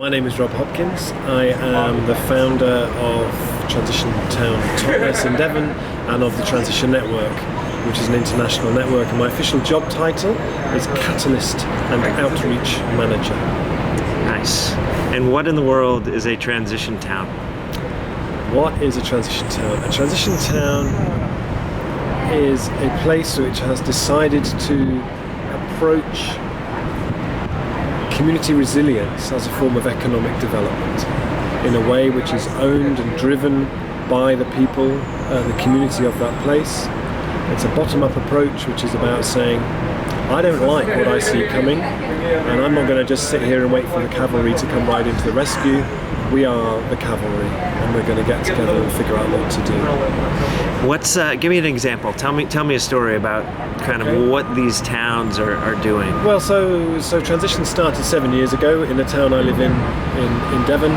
My name is Rob Hopkins. I am the founder of Transition Town Totnes in Devon and of the Transition Network, which is an international network, and my official job title is Catalyst and Outreach Manager. Nice. And what in the world is a transition town? What is a transition town? A transition town is a place which has decided to approach community resilience as a form of economic development in a way which is owned and driven by the people, the community of that place. It's a bottom-up approach which is about saying, I don't like what I see coming, and I'm not going to just sit here and wait for the cavalry to come right into the rescue. We are the cavalry, and we're going to get together and figure out what to do. Give me an example. Tell me a story about kind of what these towns are doing. Well, so Transition started 7 years ago in the town I live in Devon.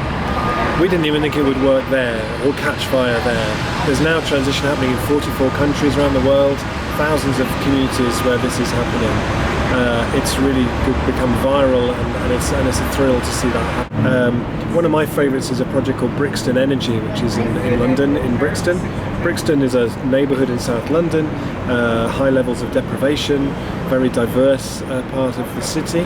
We didn't even think it would work there or catch fire there. There's now transition happening in 44 countries around the world, thousands of communities where this is happening. It's really become viral, and it's a thrill to see that happen. One of my favourites is a project called Brixton Energy, which is in London, in Brixton. Brixton is a neighbourhood in South London, high levels of deprivation, very diverse part of the city.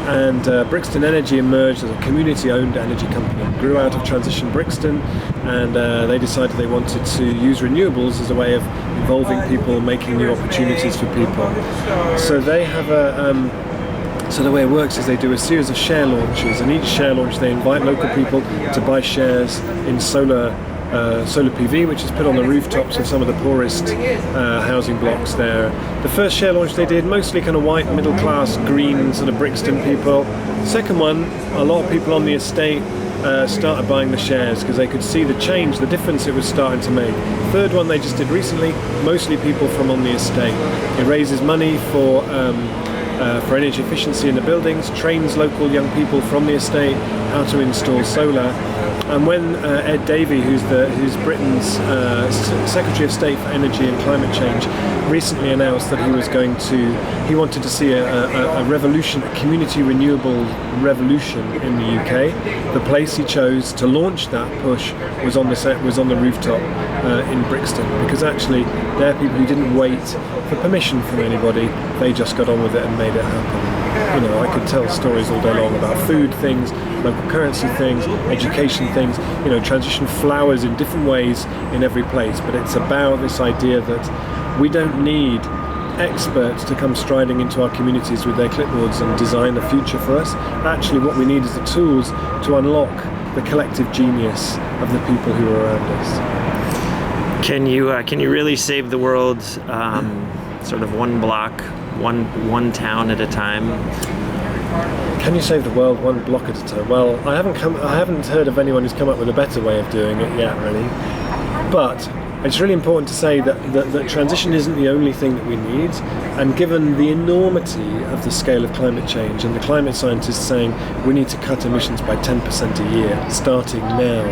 And Brixton Energy emerged as a community-owned energy company. It grew out of Transition Brixton, and they decided they wanted to use renewables as a way of involving people, making new opportunities for people. So they have so the way it works is they do a series of share launches, and each share launch they invite local people to buy shares in solar PV, which is put on the rooftops of some of the poorest housing blocks there. The first share launch they did, mostly kind of white, middle class, green sort of Brixton people. Second one, a lot of people on the estate started buying the shares because they could see the change, the difference it was starting to make. Third one they just did recently, mostly people from on the estate. It raises money for energy efficiency in the buildings, trains local young people from the estate how to install solar. And when Ed Davey, who's Britain's Secretary of State for Energy and Climate Change, recently announced that he wanted to see a revolution, a community renewable revolution in the UK. The place he chose to launch that push was on the rooftop in Brixton, because actually they're people who didn't wait for permission from anybody. They just got on with it and made it happen. You know, I could tell stories all day long about food things, local currency things, education things. You know, transition flowers in different ways in every place, but it's about this idea that we don't need experts to come striding into our communities with their clipboards and design the future for us. Actually, what we need is the tools to unlock the collective genius of the people who are around us. Can you really save the world sort of one block, one town at a time? Can you save the world one block at a time? Well, I haven't heard of anyone who's come up with a better way of doing it yet, really. But it's really important to say that transition isn't the only thing that we need, and given the enormity of the scale of climate change, and the climate scientists saying we need to cut emissions by 10% a year, starting now,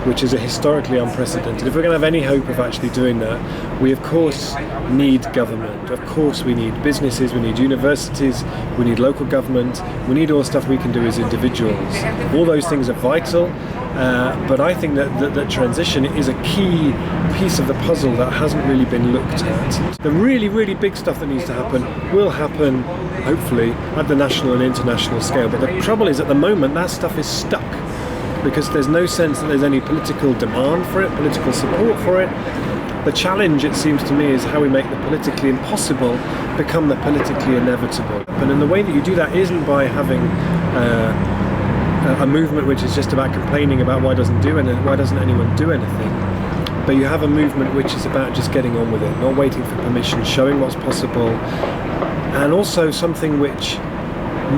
which is a historically unprecedented. If we're going to have any hope of actually doing that, we of course need government, of course we need businesses, we need universities, we need local government, we need all the stuff we can do as individuals. All those things are vital, but I think that transition is a key piece of the puzzle that hasn't really been looked at. The really, really big stuff that needs to happen will happen, hopefully, at the national and international scale. But the trouble is, at the moment, that stuff is stuck, because there's no sense that there's any political demand for it, political support for it. The challenge, it seems to me, is how we make the politically impossible become the politically inevitable. And the way that you do that isn't by having a movement which is just about complaining about why doesn't anyone do anything. But you have a movement which is about just getting on with it, not waiting for permission, showing what's possible, and also something which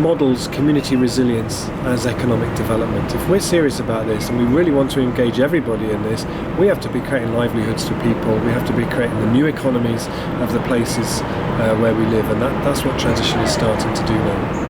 models community resilience as economic development. If we're serious about this and we really want to engage everybody in this, we have to be creating livelihoods for people. We have to be creating the new economies of the places where we live, and that's what transition is starting to do now.